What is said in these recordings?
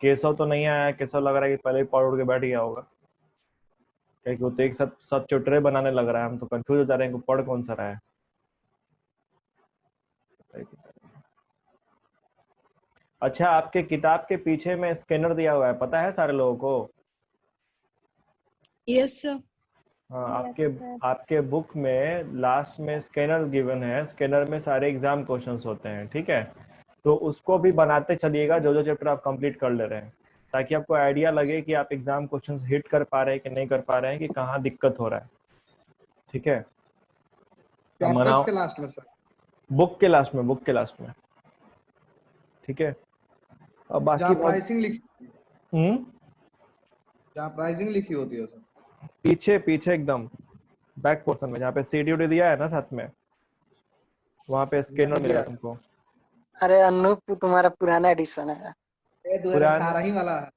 केशव तो नहीं आया, केशव लग रहा है कि पहले ही पढ़ उड़ के बैठ गया होगा, क्योंकि वो तो एक साथ सब चुटरे बनाने लग रहा है, हम तो कंफ्यूज हो जा रहे हैं कि पढ़ कौन सा रहा है। अच्छा, आपके किताब के पीछे में स्कैनर दिया हुआ है, पता है सारे लोगों को? Yes sir. हाँ, आपके आपके बुक में लास्ट में स्कैनर गिवन है, स्कैनर में सारे एग्जाम क्वेश्चंस होते हैं, ठीक है? तो उसको भी बनाते चलिएगा जो जो चैप्टर आप कंप्लीट कर ले रहे हैं, ताकि आपको आइडिया लगे कि आप एग्जाम क्वेश्चंस हिट कर पा रहे हैं कि नहीं कर पा रहे हैं, कि कहाँ दिक्कत हो रहा है, ठीक है? चैप्टर्स के लास्ट में सर? बुक के लास्ट में, बुक के लास्ट में, ठीक है? अब बाकी जहाँ प्राइसिंग लिखी, हम्म, जहाँ प्राइसिंग लिखी होती है सर? पीछे पीछे एकदम बैक पोर्शन में, जहाँ पे सीडी दिया है ना साथ में, वहाँ पे स्कैनर मिलेगा तुमको। अरे अनूप तुम्हारा पुराना एडिशन है। ये 2018 ही वाला है।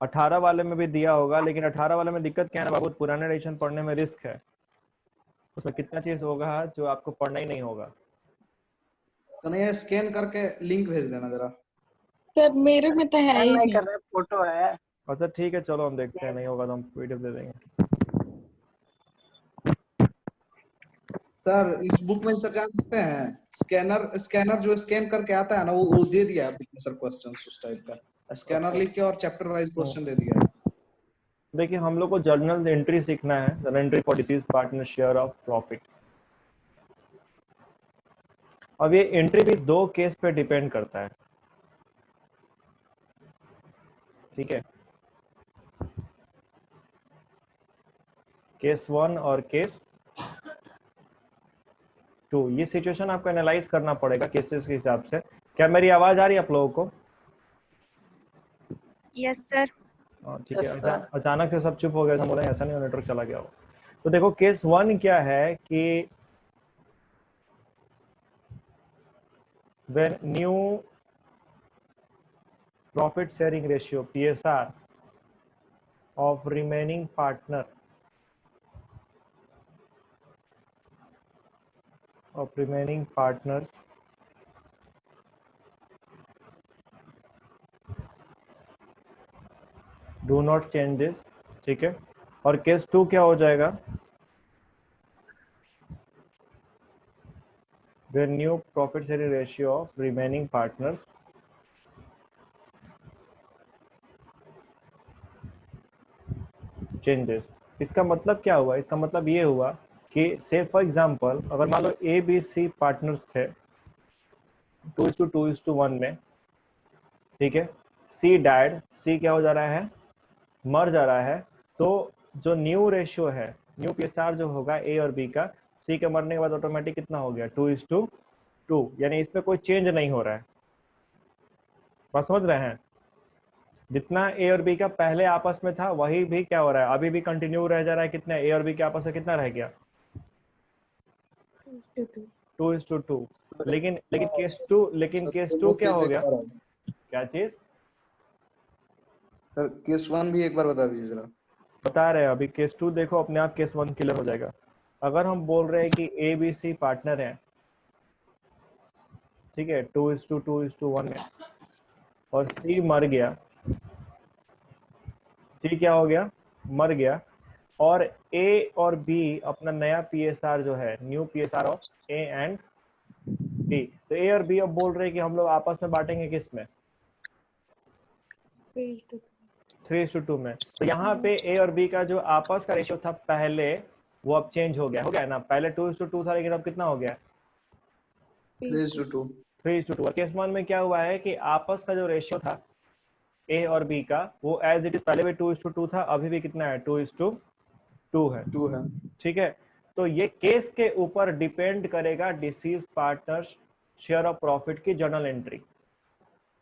18 वाले में भी दिया होगा, लेकिन 18 वाले में दिक्कत क्या है ना बाबू, पुराने एडिशन पढ़ने में रिस्क है, उसमें कितना चीज होगा जो आपको पढ़ना ही नहीं होगा। तो नहीं, स्कैन करके लिंक भेज देना जरा। सर मेरे में तो है ही नहीं नहीं। कर रहे, फोटो है। अच्छा ठीक है, चलो हम देखते हैं, नहीं होगा तो हम पीडीएफ दे देंगे। सर इस बुक में सर जान सकते हैं, स्कैनर जो स्कैन करके आता है ना, वो दे दिया है सर, क्वेश्चन उस टाइप का स्कैनर लिख के और चैप्टर वाइज क्वेश्चन दे दिया है। देखिए, हम लोग को जर्नल एंट्री सीखना है, journal entry for disease partner share of profit. अब ये एंट्री भी दो केस पे डिपेंड करता है, ठीक है? केस 1 और केस 2, ये सिचुएशन आपको एनालाइज करना पड़ेगा केसेस के हिसाब से। क्या मेरी आवाज आ रही है आप लोगों को? Yes sir. ठीक है। अचानक से सब चुप हो गए, हम बोले ऐसा नहीं, नेटवर्क चला गया हो। तो देखो, केस 1 क्या है कि when new profit sharing ratio PSR of remaining partners do not changes, ठीक है? और केस 2 क्या हो जाएगा? when new profit sharing ratio of remaining partners changes। इसका मतलब क्या हुआ? इसका मतलब ये हुआ कि से फॉर एग्जांपल, अगर मान लो ए बी सी पार्टनर्स थे 2:2:1 में, ठीक है? सी डाइड, सी क्या हो जा रहा है? मर जा रहा है। तो जो न्यू रेशियो है, न्यू पीएसआर जो होगा ए और बी का, सी के मरने के बाद ऑटोमेटिक कितना हो गया? 2:2, यानी इसमें कोई चेंज नहीं हो रहा है। बात समझ रहे हैं? जितना ए और बी का पहले आपस में था वही भी क्या हो रहा है, अभी भी कंटिन्यू रह जा रहा है। कितना ए और बी के आपस में कितना रह गया? 2:2। लेकिन केस टू क्या हो गया? क्या चीज? सर केस 1 भी एक बार बता दीजिए जरा। बता रहे हैं, अभी केस 2 देखो, अपने आप केस 1 क्लियर हो जाएगा। अगर हम बोल रहे हैं कि ए बी सी पार्टनर है, ठीक है, 2:2:1 में, और सी मर गया, सी क्या हो गया? मर गया। और ए और बी अपना नया पीएसआर जो है, new PSR of A and B, तो ए और बी अब बोल रहे हैं कि हम लोग आपस में बांटेंगे किस में? 3:2 में। तो यहाँ पे ए और बी का जो आपस का रेशियो था पहले, वो अब चेंज हो गया ना? पहले 2:2 था, लेकिन अब कितना हो गया? 3:2। 3:2। केस 1 में क्या हुआ है कि आपस का जो रेशियो था ए और बी का, वो एज इट इज पहले भी 2:2 था, अभी भी कितना है? 2:2 है। 2 है, ठीक है? तो ये केस के ऊपर डिपेंड करेगा disease partners share of profit की जर्नल एंट्री।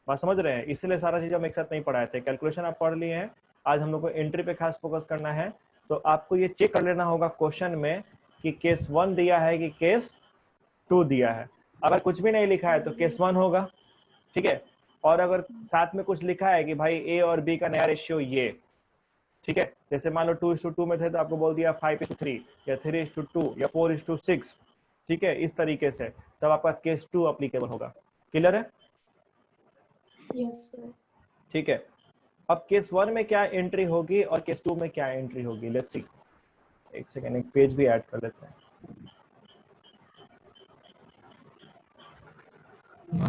बात समझ रहे हैं? इसलिए सारा चीज हम एक साथ नहीं पढ़ाए थे, कैलकुलेशन आप पढ़ लिए हैं, आज हम लोग को एंट्री पे खास फोकस करना है। तो आपको ये चेक कर लेना होगा क्वेश्चन में कि केस 1 दिया है कि केस 2 दिया है। अगर कुछ भी नहीं लिखा है तो केस 1 होगा, ठीक है? और अगर साथ में कुछ लिखा है कि भाई ए और बी का नया रेशियो ये, ठीक है, जैसे मान लो 2:2 में थे तो आपको बोल दिया 5:3 या 3:2 या 4:6, ठीक है, इस तरीके से, तब आपका केस 2 अप्लीकेबल होगा। क्लियर है? Yes sir. ठीक है, अब केस 1 में क्या एंट्री होगी और केस 2 में क्या एंट्री होगी, लेट्स सी। एक सेकेंड, एक पेज भी ऐड कर लेते हैं,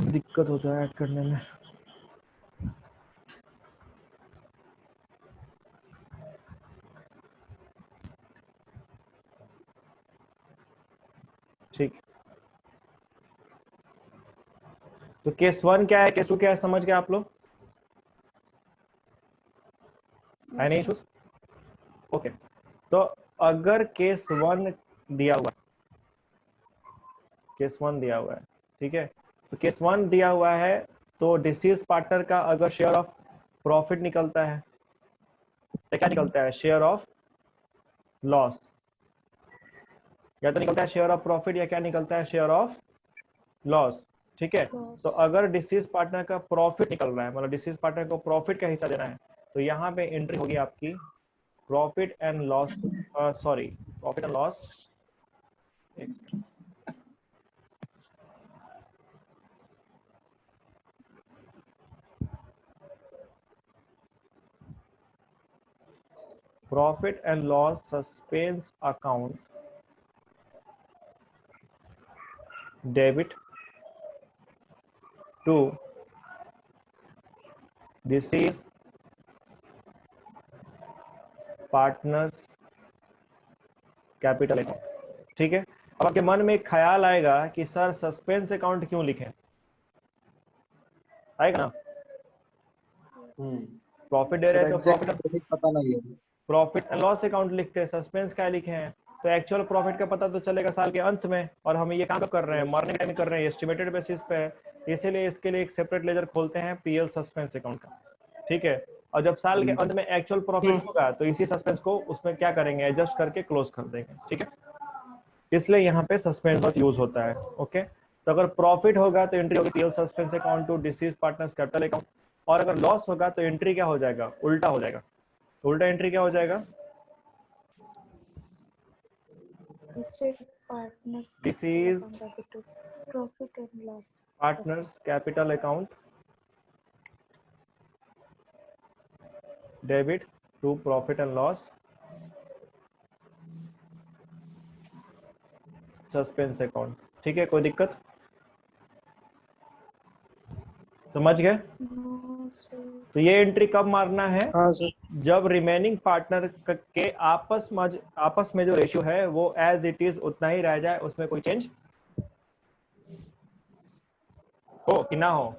दिक्कत होता है ऐड करने में। ठीक, तो केस 1 क्या है, केस 2 क्या है, समझ गए आप लोग? है नहीं इशूज? ओके, तो अगर केस 1 दिया हुआ, केस 1 दिया हुआ है, ठीक है, तो केस 1 दिया हुआ है तो डिसीज पार्टनर का अगर शेयर ऑफ प्रॉफिट निकलता है तो क्या निकलता है, शेयर ऑफ लॉस, या तो निकलता है शेयर ऑफ प्रॉफिट या क्या निकलता है, शेयर ऑफ लॉस। ठीक है, तो अगर डिसीज पार्टनर का प्रॉफिट निकल रहा है, मतलब डिसीज पार्टनर को प्रॉफिट का हिस्सा देना है, तो यहाँ पे एंट्री होगी आपकी profit and loss, sorry profit and loss, profit and loss suspense account debit to deceased partners capital account. ठीक है, अब आपके मन में एक ख्याल आएगा कि सर सस्पेंस अकाउंट क्यों लिखें, आएगा ना? प्रॉफिट दे रहे हैं तो प्रॉफिट, पता नहीं है। प्रॉफिट एंड लॉस अकाउंट लिखते हैं, सस्पेंस क्या लिखे हैं, तो एक्चुअल प्रॉफिट का पता तो चलेगा साल के अंत में, और हम ये काम कर रहे हैं मॉर्निंग टाइम कर रहे हैं, एस्टिमेटेड बेसिस पे है, इसीलिए इसके लिए एक सेपरेट लेजर खोलते हैं पीएल सस्पेंस अकाउंट का। ठीक है, और जब साल के अंत में एक्चुअल प्रॉफिट होगा तो इसी सस्पेंस को उसमें क्या करेंगे, एडजस्ट करके क्लोज कर देंगे। ठीक है, इसलिए यहाँ पे सस्पेंस वर्ड यूज होता है। ओके, तो अगर प्रॉफिट होगा तो एंट्री होगी PL suspense account to deceased partners capital account, और अगर लॉस होगा तो एंट्री क्या हो जाएगा, उल्टा हो जाएगा। तो उल्टा एंट्री क्या हो जाएगा, this is profit and loss partners capital account debit to profit and loss suspense account. ठीक है, कोई दिक्कत, समझ गए? तो ये एंट्री कब मारना है, हाँ सर। जब रिमेनिंग पार्टनर के आपस में जो रेशियो है वो एज इट इज उतना ही रह जाए, उसमें कोई चेंज हो कि ना हो,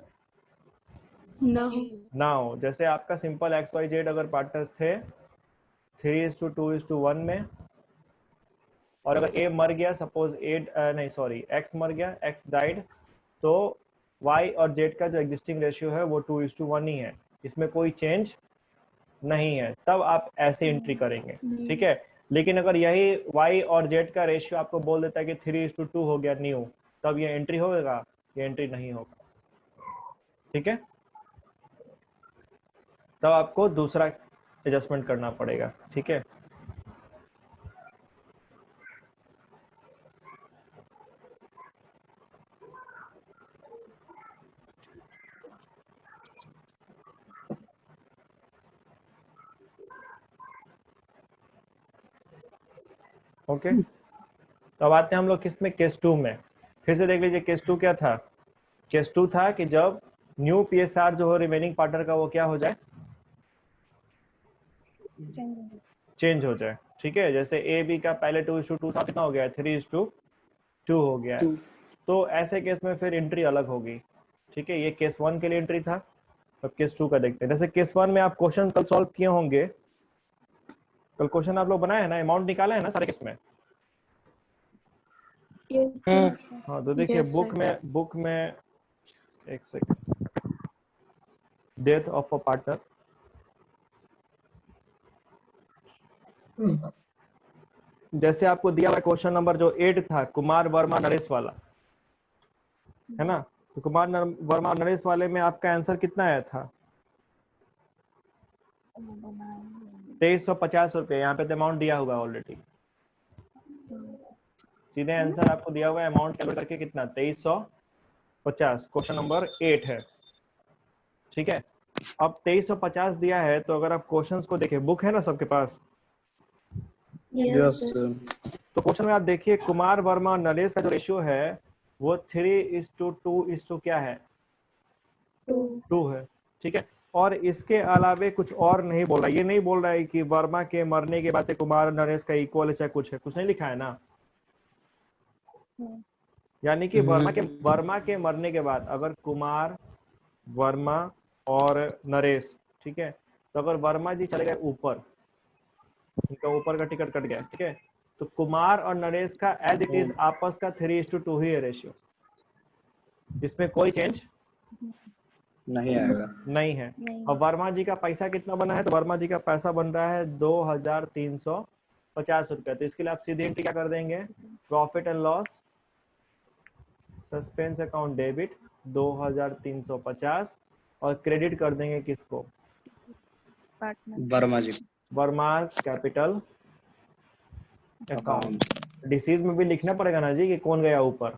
ना हो। जैसे आपका सिंपल XYZ अगर पार्टनर्स थे 3:2:1 में, और अगर A मर गया, सपोज X मर गया, X डाइड, तो Y और Z का जो एग्जिस्टिंग रेशियो है वो 2:1 ही है, इसमें कोई चेंज नहीं है, तब आप ऐसे एंट्री करेंगे। ठीक है, लेकिन अगर यही Y और Z का रेशियो आपको बोल देता है कि 3:2 हो गया न्यू, तब ये एंट्री होगा, ये एंट्री नहीं होगा। ठीक है, तब आपको दूसरा एडजस्टमेंट करना पड़ेगा। ठीक है, ओके, तो अब आते हैं हम लोग किस में, केस 2 में। फिर से देख लीजिए केस 2 क्या था, केस 2 था कि जब न्यू PSR जो हो रिमेनिंग पार्टनर का वो क्या हो जाए, चेंज हो जाए। ठीक है, जैसे AB का पहले 2:2 था, कितना हो गया, 3:2 हो गया है, तो ऐसे केस में फिर एंट्री अलग होगी। ठीक है, ये केस 1 के लिए एंट्री था। अब केस 2 का देखते हैं। जैसे केस 1 में आप क्वेश्चन कल सॉल्व किए होंगे, कल क्वेश्चन आप लोग बनाए हैं ना, अमाउंट निकाला है ना सारे केस में? हाँ, तो देखिए बुक में एक second, death of a partner, जैसे आपको दिया हुआ क्वेश्चन नंबर जो 8 था, कुमार वर्मा नरेश वाला, है ना, तो कुमार वर्मा नरेश वाले में आपका आंसर कितना आया था, 2350 रुपये। यहाँ पे तो अमाउंट दिया हुआ ऑलरेडी, सीधे आंसर आपको दिया हुआ है, अमाउंट कैलकुलेट करके कितना, 2350, क्वेश्चन नंबर 8 है। ठीक है, अब 2350 दिया है, तो अगर आप क्वेश्चंस को देखें, बुक है ना सबके पास, Yes, sir. तो क्वेश्चन में आप देखिए कुमार वर्मा और नरेश का जो रेशियो है वो 3:2 क्या है, 2 है। ठीक है, और इसके अलावे कुछ और नहीं बोल रहा है, ये नहीं बोल रहा है कि वर्मा के मरने के बाद से कुमार और नरेश का इक्वल है, चाहे कुछ है, कुछ नहीं लिखा है ना। यानी कि वर्मा के मरने के बाद अगर कुमार, वर्मा और नरेश, ठीक है, तो अगर वर्मा जी चले गए ऊपर, उनका ऊपर का टिकट कट गया, ठीक है, तो कुमार और नरेश का एज इट इज आपस का 3:2 ही है रेशियो, इसमें कोई चेंज नहीं आएगा। नहीं है। और वर्मा जी का पैसा कितना बना है, तो वर्मा जी का पैसा बन रहा है 2350 रुपया। तो इसके लिए आप सीधे एंट्री क्या कर देंगे, profit and loss, suspense account debit 2350, और क्रेडिट कर देंगे किसको, वर्मा जी वर्मास कैपिटल अकाउंट। डिसीज में भी लिखना पड़ेगा ना जी कि कौन गया ऊपर,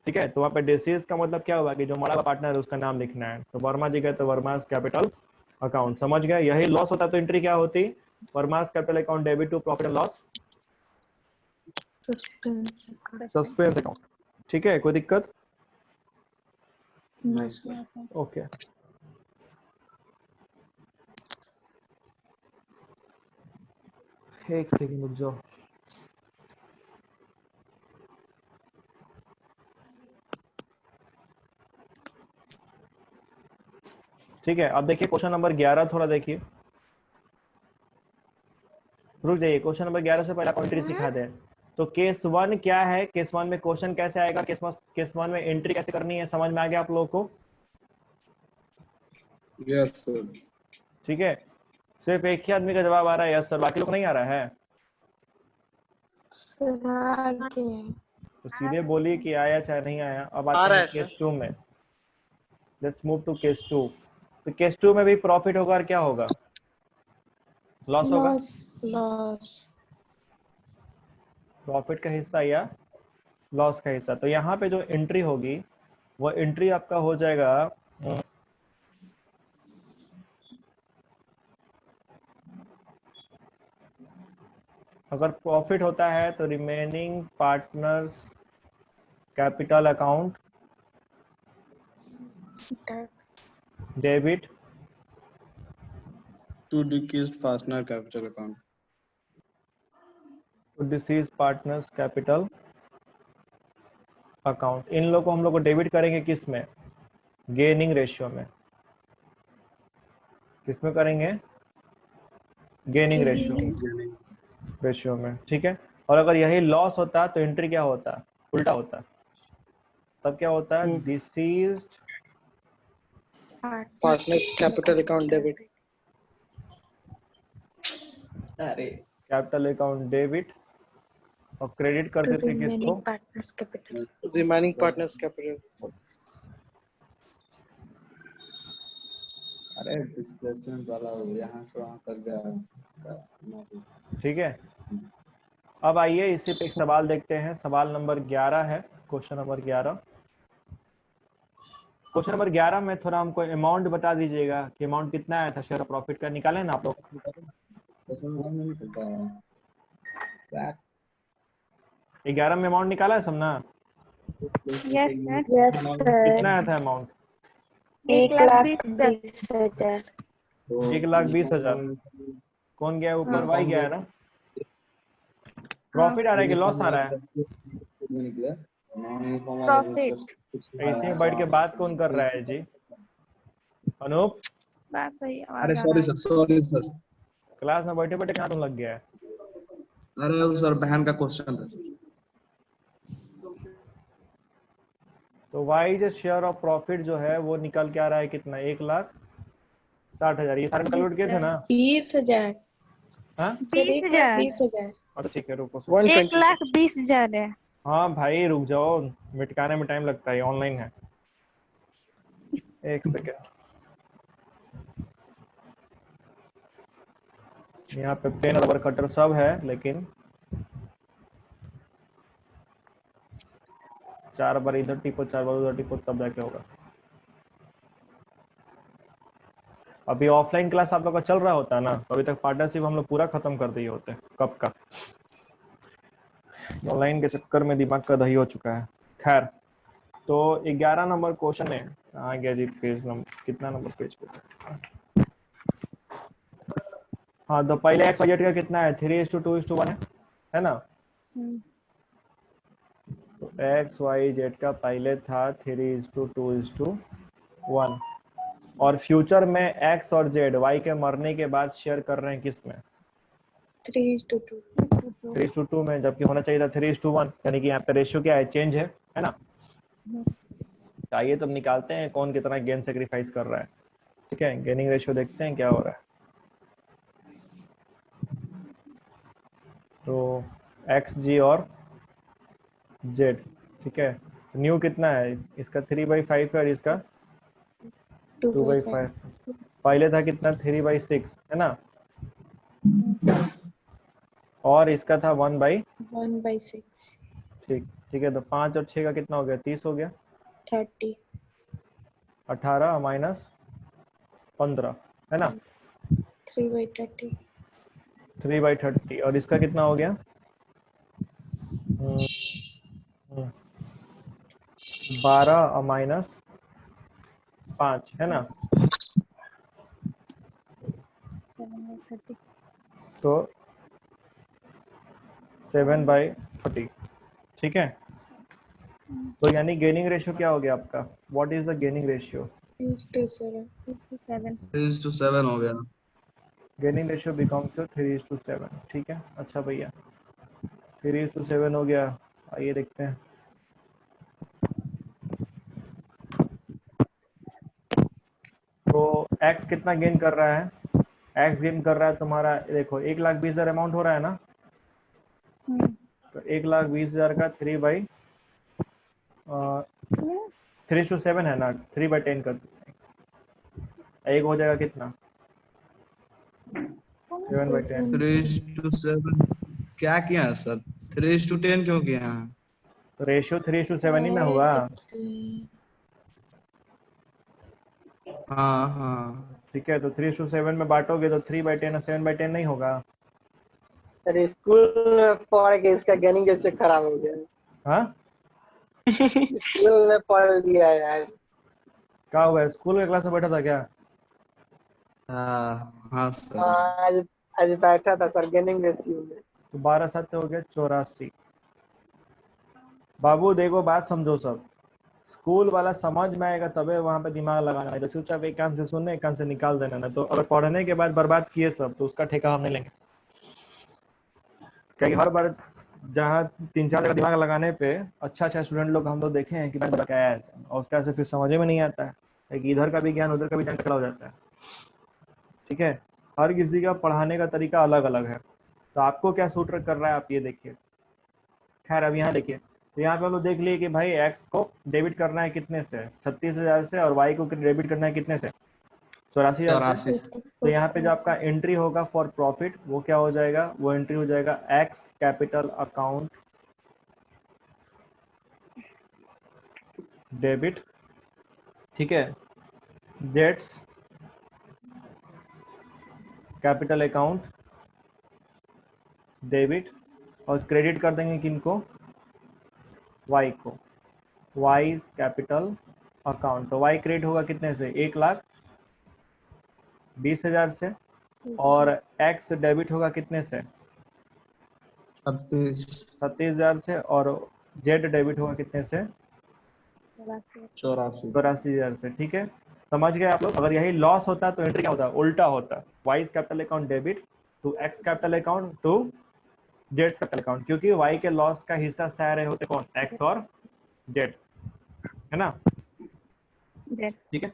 ठीक है। तो वहाँ पे डिसीज का मतलब क्या हुआ कि जो मरा हुआ पार्टनर है उसका नाम लिखना है। तो वर्मा जी गए तो वर्मास कैपिटल अकाउंट, समझ गए। यही लॉस होता तो एंट्री क्या होती, वर्मास capital account debit to profit and loss suspense account. ठीक है, कोई दिक्कत? ओके, एक सेकंड रुक जाओ। ठीक है, अब देखिए क्वेश्चन नंबर 11 थोड़ा देखिए, रुक जाइए, क्वेश्चन नंबर 11 से पहले आपको एंट्री सिखा दें। तो केस 1 क्या है, केस 1 में क्वेश्चन कैसे आएगा, केस 1 में एंट्री कैसे करनी है, समझ में आ गया आप लोगों को? Yes sir. ठीक है, सिर्फ एक ही आदमी का जवाब आ रहा है यस सर, बाकी लोग नहीं आ रहा है। तो सीधे बोलिए कि आया चाहे नहीं आया। अब आते हैं केस 2 में। Let's move to case 2। तो केस 2 में भी प्रॉफिट होगा और क्या होगा, लॉस होगा, प्रॉफिट का हिस्सा या लॉस का हिस्सा। तो यहाँ पे जो एंट्री होगी वो एंट्री आपका हो जाएगा अगर प्रॉफिट होता है तो remaining partners capital account debit to decreased partner capital account, to deceased partners capital account. इन लोगों को हम लोग को डेबिट करेंगे किस में, गेनिंग रेशियो में। किस में करेंगे, गेनिंग रेशियो में। ठीक है, और अगर यही लॉस होता तो एंट्री क्या होता, उल्टा होता। तब क्या होता है, deceased partners capital account debit, अरे कैपिटल अकाउंट डेबिट, और क्रेडिट कर देते किसको, रिमेनिंग पार्टनर्स कैपिटल। अरे डिस्प्लेसमेंट वाला यहाँ से वहाँ कर गया। ठीक है। अब आइए इसी पे एक सवाल देखते हैं, सवाल नंबर 11 है, क्वेश्चन नंबर 11। क्वेश्चन नंबर 11 में थोड़ा हमको अमाउंट बता दीजिएगा कि अमाउंट कितना आया था शेयर ऑफ प्रॉफिट का, निकाले ना आप लोग। 11 में अमाउंट निकाला है सब ना, Yes, sir. कितना आया था अमाउंट, 1,20,000. 1,20,000। कौन गया ऊपर, वाई गया है ना। प्रॉफिट आ रहा है कि लॉस आ रहा है, Profit. ऐसे ही बैठ के बात कौन कर रहा है जी, अनूप? बात सही। अरे सॉरी सर। क्लास में बैठे बैठे कहाँ तुम लग गया है? अरे वो सर बहन का क्वेश्चन था। तो वाई जो शेयर ऑफ प्रॉफिट जो है वो निकल के आ रहा है कितना, 1,60,000। ये सारे कैलकुलेट किए थे ना? 20,000. हाँ 20,000. तो ठीक है, रुको। 1,20,000 है। हाँ भाई रुक जाओ, मिटकाने में टाइम लगता है, ऑनलाइन है। एक सेकेंड, यहाँ पे पेन रबर कटर सब है, लेकिन 4 बार इधर टिपो 4 बार उधर टिपो तब जाके होगा। अभी ऑफलाइन क्लास आप लोग का चल रहा होता है ना, तो अभी तक पार्टनरशिप हम लोग पूरा खत्म कर दिए होते कब का। ऑनलाइन के चक्कर में दिमाग का दही हो चुका है। खैर, तो 11 नंबर क्वेश्चन है। कहाँ गया जी पेज नंबर, कितना नंबर पेज पे? हाँ, तो पहले एक्स बजट का कितना है? 3:2:1 है ना? तो एक्स वाई जेड का पहले था 3:2:1, और फ्यूचर में एक्स और जेड वाई के मरने के बाद शेयर कर रहे हैं किस में? 3:2. 3:2 में, जबकि होना चाहिए था 3:1, यानी कि यहाँ पे रेशियो क्या है? चेंज है ना? तो आइए तो निकालते हैं कौन कितना गेन सेक्रीफाइस कर रहा है। ठीक है, गेनिंग रेशियो देखते हैं क्या हो रहा है। तो एक्स जी और जेड, ठीक है, न्यू कितना है? इसका 3/5 है और इसका 2/5। पहले था कितना? 3/6 है ना? और इसका था 1/6. ठीक ठीक है, तो 5 और 6 का कितना हो गया? 30 हो गया। 30. 18 माइनस 15 है ना? 3/30. 3/30। और इसका कितना हो गया? 12 माइनस 5 है ना? तो 7/30। ठीक है, तो यानी गेनिंग रेशियो क्या हो गया आपका? What is the gaining ratio? 3:7. 3:7 हो गया। Gaining ratio becomes 3:7। ठीक है, अच्छा भैया, 3:7 हो गया। आइए देखते हैं। तो x कितना गेन कर रहा है? x गेन कर रहा है तुम्हारा, देखो 1,20,000 अमाउंट हो रहा है ना? तो 1,20,000 का 3/7 है ना? 3/10 कर एक हो जाएगा कितना? 7/10। 3:7 क्या किया है सर? 3:10 क्यों किया है? तो रेशियो 3:7 ही में हुआ। हाँ हाँ। ठीक है, तो 3:7 में बांटोगे तो 3/10 और 7/10 नहीं होगा? अरे स्कूल में पढ़ के इसका गेनिंग जैसे खराब हो गया। हाँ, स्कूल में पढ़ लिया है यार। क्या हुआ? स्कूल के क्लास में बैठा था क्या? हाँ सर। आज आज बैठा था सर गेनिंग रेशियो में। तो 12/7 हो गया 84। बाबू देखो, बात समझो सब। स्कूल वाला समझ में आएगा तबे वहां पे दिमाग लगाना है। तो चुपचाप एक कान से सुनने, एक कान से निकाल देना। ना तो अगर पढ़ने के बाद बर्बाद किए सब, तो उसका ठेका हम नहीं लेंगे। क्योंकि हर बार जहाँ 3-4 जगह दिमाग लगाने पे अच्छा स्टूडेंट लोग हम लोग देखे हैं कि मैं क्या है, और उसका से फिर समझ में नहीं आता है कि इधर का भी ज्ञान उधर का भी ज्ञान खड़ा हो जाता है। ठीक है, हर किसी का पढ़ाने का तरीका अलग अलग है। तो आपको क्या सूट कर रहा है आप ये देखिए। खैर, अब यहाँ देखिए, तो यहाँ पे हम लोग देख लिए कि भाई एक्स को डेबिट करना है कितने से? 36,000 से, और वाई को डेबिट करना है कितने से? 84,000 से। 84। तो यहाँ पे जो आपका एंट्री होगा फॉर प्रॉफिट, वो क्या हो जाएगा? वो एंट्री हो जाएगा एक्स कैपिटल अकाउंट डेबिट, ठीक है, जेड्स कैपिटल अकाउंट डेबिट, और क्रेडिट कर देंगे किनको? वाई को, वाई कैपिटल अकाउंट। तो वाई क्रेडिट होगा कितने से? 1,20,000 से। और एक्स डेबिट होगा कितने से? 36,000 से। और जेड डेबिट होगा कितने से? 84,000 से। ठीक है, समझ गए आप लोग? अगर यही लॉस होता तो एंट्री क्या होता? उल्टा होता, Y capital account debit to X capital account to Z capital account, क्योंकि वाई के लॉस का हिस्सा सह रहे होते कौन? एक्स और जेड, है ना? ठीक है,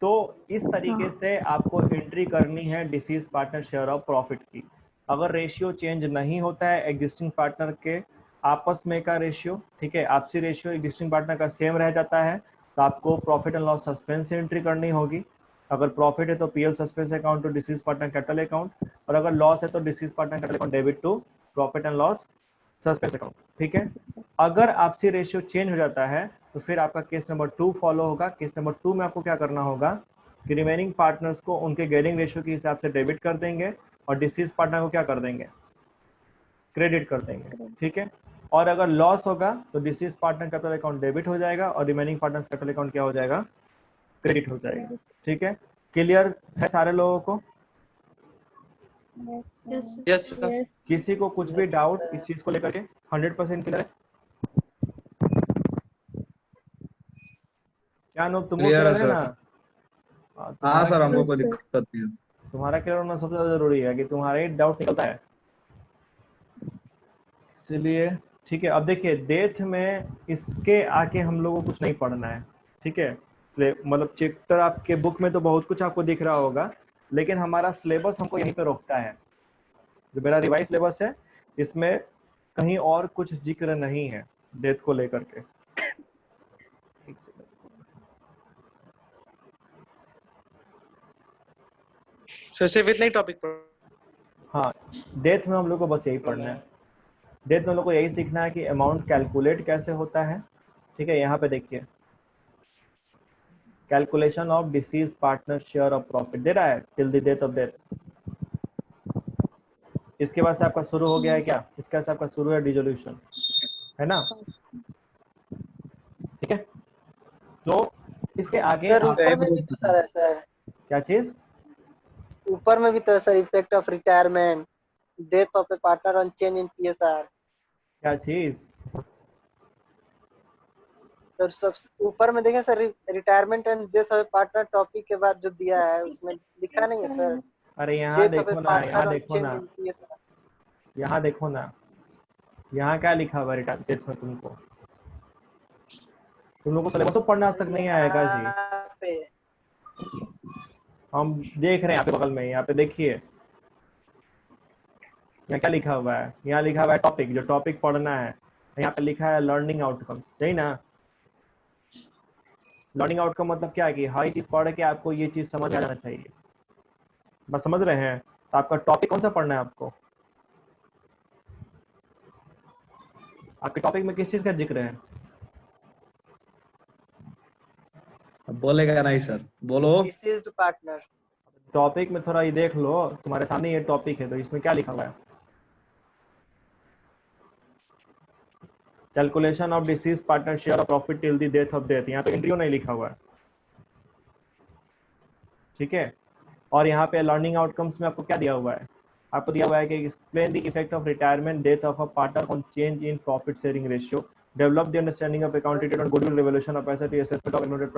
तो इस तरीके से आपको एंट्री करनी है disease partner share of profit की। अगर रेशियो चेंज नहीं होता है एग्जिस्टिंग पार्टनर के आपस में का रेशियो, ठीक है, आपसी रेशियो एग्जिस्टिंग पार्टनर का सेम रह जाता है, तो आपको प्रॉफिट एंड लॉस सस्पेंस से एंट्री करनी होगी। अगर प्रॉफिट है तो PL suspense account to deceased partner capital account, और अगर लॉस है तो deceased partner capital account debit to profit and loss suspense account. ठीक है, अगर आपसी रेशियो चेंज हो जाता है तो फिर आपका केस नंबर 2 फॉलो होगा। केस नंबर 2 में आपको क्या करना होगा? कि रिमेनिंग पार्टनर्स को उनके गेयरिंग रेशियो के हिसाब से डेबिट कर देंगे और डिसीज पार्टनर को क्या कर देंगे, क्रेडिट कर देंगे। ठीक है, और अगर लॉस होगा तो deceased partner capital account debit हो जाएगा और रिमेनिंग पार्टनर कैपिटल अकाउंट क्या हो जाएगा, क्रेडिट हो जाएगा। ठीक है, क्लियर है सारे लोगों को? Yes sir. Yes. किसी को कुछ भी डाउट इस चीज को लेकर के? 100% क्लियर है? क्या नो तुमको Clear है क्लियर है सर। ना? हाँ तुम्हारा सर, हमको Yes, कोई sir. दिक्कत नहीं है। तुम्हारा क्लियर होना सबसे ज्यादा जरूरी है कि तुम्हारा ही डाउट निकलता है, इसलिए ठीक है। अब देखिए डेथ में इसके आके हम लोगों को कुछ नहीं पढ़ना है। ठीक है, मतलब चैप्टर आपके बुक में तो बहुत कुछ आपको दिख रहा होगा, लेकिन हमारा सिलेबस हमको यहीं पे रोकता है। जो मेरा रिवाइज सिलेबस है इसमें कहीं और कुछ जिक्र नहीं है डेथ को लेकर के। एक सेकंड। सर सिर्फ इतना ही टॉपिक पर। हाँ, डेथ में हम लोग को बस यही पढ़ना है। डेथ में हम लोग को यही सीखना है कि अमाउंट कैलकुलेट कैसे होता है। ठीक है, यहाँ पे देखिए calculation of deceased partner share of profit दे रहा है till the death of death. इसके बाद से आपका शुरू हो गया है क्या, इसके बाद से आपका शुरू है डिसोल्यूशन, है ना? ठीक है, तो इसके आगे सर आप ऊपर में भी तो सर है सर, क्या चीज, ऊपर में भी तो है sir, effect of retirement, death of a partner on change in PSR. क्या चीज? सर सब ऊपर में देखें sir, retirement and death of a partner topic के बाद जो दिया है उसमें लिखा नहीं है सर, अरे यहाँ डेथ ऑफ ए देखो ना, पार्टनर यहाँ ऑन देखो चेंज ना, इन पीएसआर। यहाँ देखो ना, यहाँ क्या लिखा हुआ रिटर्न डेथ में? तुमको तुम लोग को सिलेबस तो पढ़ना आज तक नहीं आएगा जी। यहाँ पे हम देख रहे हैं यहाँ पे बगल में, यहाँ पे देखिए यहाँ क्या लिखा हुआ है, यहाँ लिखा हुआ है टॉपिक, जो टॉपिक पढ़ना है। यहाँ पे लिखा है लर्निंग आउटकम, सही ना? लर्निंग आउटकम मतलब क्या है कि हर चीज पढ़ के आपको ये चीज समझ आ जाना चाहिए। बस समझ रहे हैं? तो आपका टॉपिक कौन सा पढ़ना है आपको? आपके टॉपिक में किस चीज का जिक्र है? बोलेगा नहीं सर, बोलो। Deceased partner. टॉपिक में थोड़ा ये देख लो, तुम्हारे सामने ये टॉपिक है तो इसमें क्या लिखा हुआ है? Calculation of deceased partner share of profit till the death of death. यहाँ पे इंट्रियो नहीं लिखा हुआ है। ठीक है, और यहाँ पे लर्निंग आउटकम्स में आपको क्या दिया हुआ है? आपको दिया हुआ है कि explain the effect of retirement death of a partner on change in profit sharing ratio, develop the understanding of accounted और goodwill revolution of asset assessment of accounted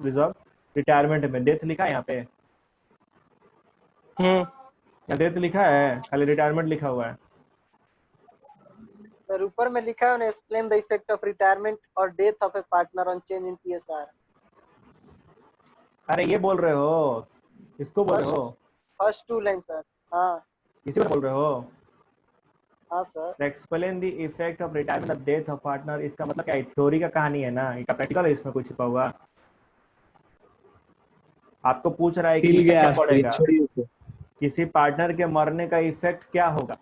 reserve. Retirement में डेथ लिखा है यहाँ पे, या डेथ लिखा है, खाली रिटायरमेंट लिखा हुआ है? सर ऊपर में लिखा है ना, explain the effect of retirement और death of a partner on change in PSR. अरे ये बोल रहे हो, इसको बोल रहे हो? First two line sir. हाँ इसी में बोल रहे हो? हाँ sir. Explain the effect of retirement of death of partner, इसका मतलब क्या है? थ्योरी का कहानी है ना, इसका प्रैक्टिकल है इसमें कुछ छिपा हुआ? आपको पूछ रहा है कि क्या पड़ेगा, किसी पार्टनर के मरने का इफेक्ट क्या होगा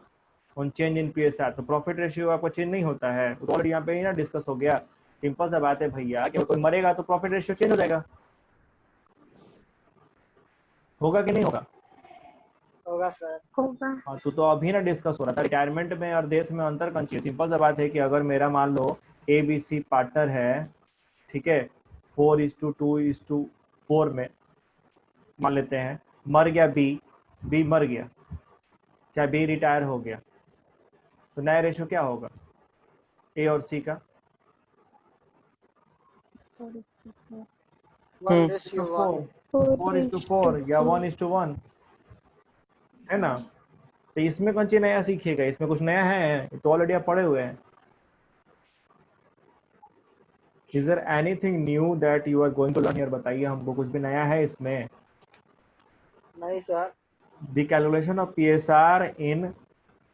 ऑन चेंज इन पीएसआर। तो प्रॉफिट रेशियो आपका चेंज नहीं होता है, तो ऑलरेडी यहाँ पे ही ना डिस्कस हो गया। सिंपल सा बात है भैया कि कोई मरेगा तो प्रॉफिट रेशियो चेंज हो जाएगा, होगा कि नहीं होगा? होगा सर। होगा। हाँ, तो अभी ना डिस्कस हो रहा था रिटायरमेंट में और डेथ में अंतर कौन चाहिए। सिंपल सा बात है कि अगर मेरा मान लो ABC पार्टनर है, ठीक है, 4:2:4 में मान लेते हैं, मर गया बी मर गया, चाहे बी रिटायर हो गया, तो नया रेशियो क्या होगा ए और सी का? 4:4 या 1:1, है ना? तो इसमें कौन सी नया सीखिएगा? इसमें कुछ नया है? तो ऑलरेडी आप पढ़े हुए हैं। Is there anything new that you are going to learn here? बताइए हमको, कुछ भी नया है इसमें? नहीं sir. The calculation of PSR in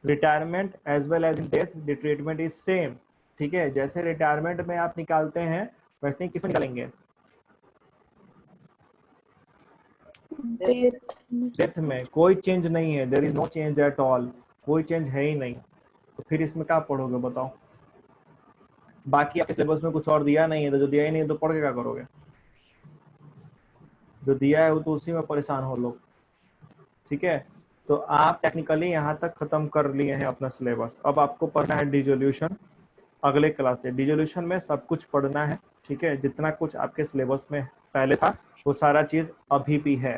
retirement as well as in death, the treatment is same. ठीक है, जैसे रिटायरमेंट में आप निकालते हैं वैसे ही किसमें निकालेंगे? डेथ में कोई चेंज नहीं है, there is no change at all, कोई चेंज है ही नहीं। तो फिर इसमें क्या पढ़ोगे बताओ? बाकी आपके सिलेबस में कुछ और दिया नहीं है, तो जो दिया ही नहीं है तो पढ़ के क्या करोगे? जो दिया है वो तो उसी में परेशान हो लोग। ठीक है, तो आप टेक्निकली यहाँ तक खत्म कर लिए हैं अपना सिलेबस। अब आपको पढ़ना है डिसोल्यूशन अगले क्लास से। डिसोल्यूशन में सब कुछ पढ़ना है। ठीक है, जितना कुछ आपके सिलेबस में पहले था वो सारा चीज अभी भी है,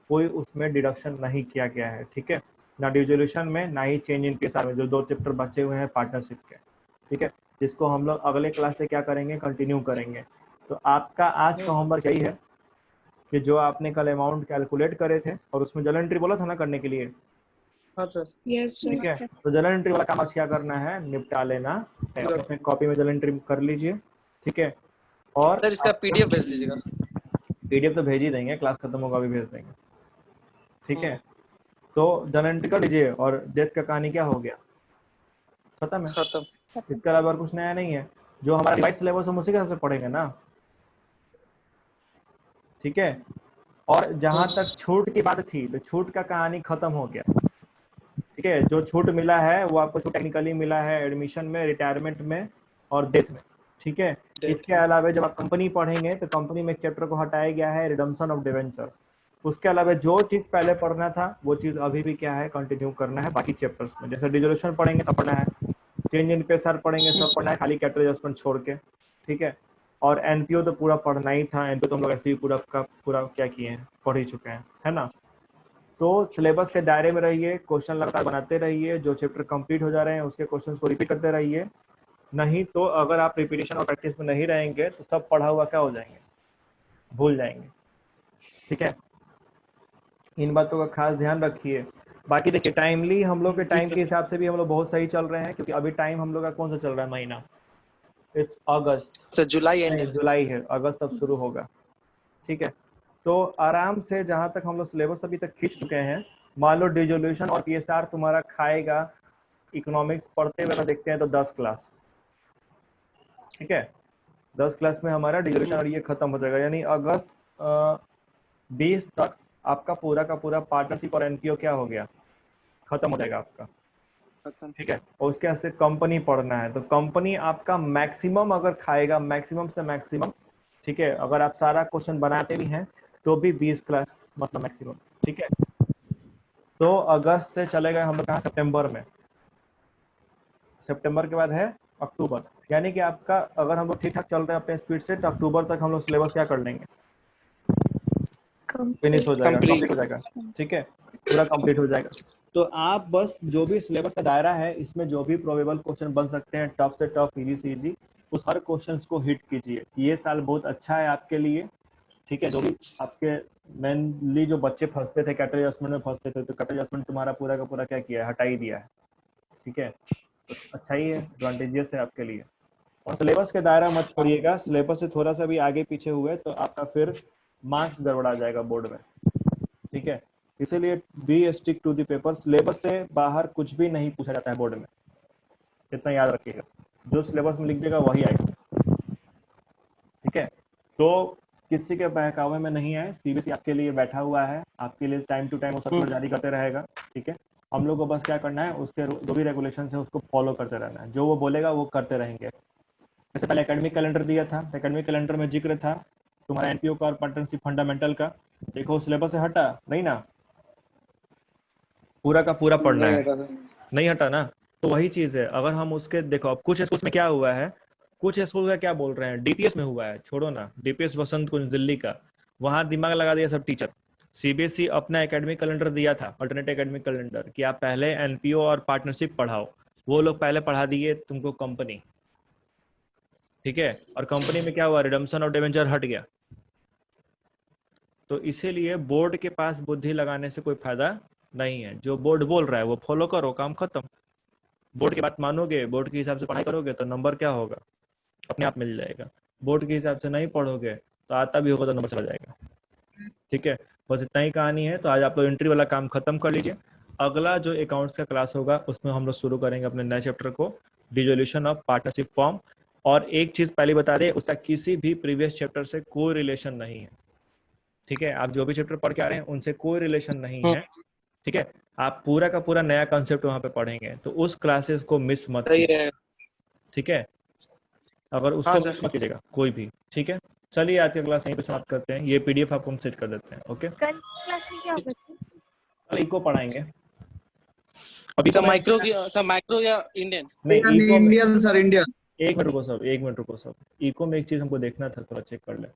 कोई उसमें डिडक्शन नहीं किया गया है। ठीक है, ना डिसोल्यूशन में ना ही चेंज इन पीएसआर में, जो 2 चैप्टर बचे हुए हैं पार्टनरशिप के। ठीक है, जिसको हम लोग अगले क्लास से क्या करेंगे, कंटिन्यू करेंगे। तो आपका आज का होमवर्क यही है कि जो आपने कल अमाउंट कैलकुलेट करे थे और उसमें जर्नल एंट्री बोला था ना करने के लिए, हाँ सर। Yes, sir. ठीक है, तो जर्नल एंट्री वाला काम आज क्या करना है, निपटा लेना है। अपने कॉपी में जर्नल एंट्री कर लीजिए। ठीक है, और सर इसका पीडीएफ भेज दीजिएगा। पीडीएफ तो भेज ही देंगे, क्लास खत्म होगा भी भेज देंगे। ठीक है, तो जर्नल एंट्री कर लीजिए। और डेथ का कहानी क्या हो गया, खत्म है। खत्म। इसके अलावा और कुछ नया नहीं है। जो हमारा रिवाइज सिलेबस हम उसी के हिसाब से पढ़ेंगे ना। ठीक है, और जहां तक छूट की बात थी तो छूट का कहानी खत्म हो गया। ठीक है, जो छूट मिला है वो आपको टेक्निकली मिला है एडमिशन में, रिटायरमेंट में और डेथ में। ठीक है, इसके अलावा जब आप कंपनी पढ़ेंगे तो कंपनी में एक चैप्टर को हटाया गया है, रिडम्पशन ऑफ डिवेंचर। उसके अलावा जो चीज पहले पढ़ना था वो चीज अभी भी क्या है, कंटिन्यू करना है बाकी चैप्टर्स में। जैसे डिसोल्यूशन पढ़ेंगे तब पढ़ना है, चेंज इन पेशर पढ़ेंगे सब पढ़ना है, खाली कैपिटल एडजस्टमेंट छोड़ के। ठीक है, और एनपीओ तो पूरा पढ़ना ही था। एनपीओ तो हम लोग ऐसे ही पूरा का पूरा क्या किए हैं, पढ़ ही चुके हैं, है ना। तो सिलेबस के दायरे में रहिए, क्वेश्चन लगातार बनाते रहिए, जो चैप्टर कंप्लीट हो जा रहे हैं उसके क्वेश्चंस को रिपीट करते रहिए। नहीं तो अगर आप रिपीटिशन और प्रैक्टिस में नहीं रहेंगे तो सब पढ़ा हुआ क्या हो जाएंगे, भूल जाएंगे। ठीक है, इन बातों का खास ध्यान रखिए। बाकी देखिए टाइमली हम लोग के टाइम के हिसाब से भी हम लोग बहुत सही चल रहे हैं, क्योंकि अभी टाइम हम लोग का कौन सा चल रहा है महीना, it's August. Sir July and नहीं, जुलाई है, अगस्त अब शुरू होगा। ठीक है, तो आराम से जहां तक हम लोग सिलेबस अभी तक खींच चुके हैं, मान लो डिसोल्यूशन और पीएसआर तुम्हारा खाएगा इकोनॉमिक्स पढ़ते हुए देखते हैं तो 10 क्लास। ठीक है, 10 क्लास में हमारा डिसोल्यूशन और ये खत्म हो जाएगा, यानी अगस्त 20 तक आपका पूरा का पूरा पार्टनरशिप और एनपीओ क्या हो गया, खत्म हो जाएगा आपका। खत्म। ठीक है, और उसके बाद से कंपनी पढ़ना है, तो कंपनी आपका मैक्सिमम अगर खाएगा, मैक्सिमम से मैक्सिमम। ठीक है, अगर आप सारा क्वेश्चन बनाते भी हैं तो भी 20 क्लास मतलब मैक्सिमम। ठीक है, तो अगस्त से चले गए हम लोग कहाँ, सितंबर में। सितंबर के बाद है अक्टूबर, यानी कि आपका अगर हम लोग ठीक ठाक चल रहे हैं अपने स्पीड से तो अक्टूबर तक हम लोग सिलेबस क्या कर लेंगे, फिनिश हो जाएगा, कंप्लीट हो जाएगा। ठीक है, पूरा कंप्लीट हो जाएगा। तो आप बस जो भी सिलेबस का दायरा है इसमें जो भी प्रोबेबल क्वेश्चन बन सकते हैं, टफ से टफ, इजी से इजी, उस हर क्वेश्चन को हिट कीजिए। ये साल बहुत अच्छा है आपके लिए। ठीक है, जो भी आपके मेनली जो बच्चे फंसते थे कैपिटल एडजस्टमेंट में फंसते थे, तो कैपिटल एडजस्टमेंट तुम्हारा पूरा का पूरा क्या किया है, हटा ही दिया है। ठीक है, तो अच्छा ही है, एडवांटेजियस है आपके लिए। और सिलेबस के दायरा मत छोड़िएगा, सिलेबस से थोड़ा सा भी आगे पीछे हुए तो आपका फिर मार्क्स गड़बड़ा जाएगा बोर्ड में। ठीक है, इसीलिए be stick to the paper. Syllabus से बाहर कुछ भी नहीं पूछा जाता है बोर्ड में, इतना याद रखिएगा। जो सिलेबस में लिख देगा वही आएगा। ठीक है, तो किसी के बहकावे में नहीं है, सीबीएसई आपके लिए बैठा हुआ है, आपके लिए टाइम टू टाइम वो सर्कुलर जारी करते रहेगा। ठीक है, हम लोग को बस क्या करना है, उसके जो भी रेगुलेशन है उसको फॉलो करते रहना है, जो वो बोलेगा वो करते रहेंगे। जैसे पहले एकेडमिक कैलेंडर दिया था, एकेडमिक कैलेंडर में जिक्र था तुम्हारा एनपीओ का और पार्टनरशिप फंडामेंटल का, देखो सिलेबस से हटा नहीं ना, पूरा का पूरा पढ़ना है, नहीं हटा ना। तो वही चीज है, अगर हम उसके देखो, अब कुछ स्कूल में क्या हुआ है, कुछ स्कूल का क्या बोल रहे हैं, डीपीएस में हुआ है, छोड़ो ना, डीपीएस वसंत कुंज दिल्ली का, वहां दिमाग लगा दिया सब टीचर। सीबीएसई अपना एकेडमिक कैलेंडर दिया था, अल्टरनेट एकेडमिक कैलेंडर, कि आप पहले एनपीओ और पार्टनरशिप पढ़ाओ, वो लोग पहले पढ़ा दिए तुमको कंपनी। ठीक है, और कंपनी में क्या हुआ, रिडम्पशन और डिवेंचर हट गया। तो इसीलिए बोर्ड के पास बुद्धि लगाने से कोई फायदा नहीं है, जो बोर्ड बोल रहा है वो फॉलो करो, काम खत्म। बोर्ड की बात मानोगे, बोर्ड के हिसाब से पढ़ाई करोगे तो नंबर क्या होगा, अपने आप मिल जाएगा। बोर्ड के हिसाब से नहीं पढ़ोगे तो आता भी होगा तो नंबर चला जाएगा। ठीक है, बस इतना ही कहानी है। तो आज आप लोग एंट्री वाला काम खत्म कर लीजिए। अगला जो अकाउंट्स का क्लास होगा उसमें हम लोग शुरू करेंगे अपने नए चैप्टर को, डिसोल्यूशन ऑफ पार्टनरशिप फॉर्म। और एक चीज पहले बता दें, उसका किसी भी प्रीवियस चैप्टर से कोई रिलेशन नहीं है। ठीक है, आप जो भी चैप्टर पढ़ के आ रहे हैं उनसे कोई रिलेशन नहीं है। ठीक है, आप पूरा का पूरा नया कॉन्सेप्ट वहां पे पढ़ेंगे, तो उस क्लासेस को मिस मत कीजिए। ठीक है, अगर उसको मिस मत कीजिएगा कोई भी। ठीक है, चलिए आज की क्लास यहीं पे समाप्त करते हैं, ये पीडीएफ आपको हम सेट कर देते हैं। ओके, कल क्लास में क्या होगा सर? कल इको पढ़ाएंगे। अभी सर माइक्रो की सर माइक्रो या इंडियन? नहीं, इको में इंडियन सर, इंडियन। एक मिनट रुको सब, एक मिनट रुको सब, इको में एक चीज हमको देखना था, थोड़ा चेक कर ले।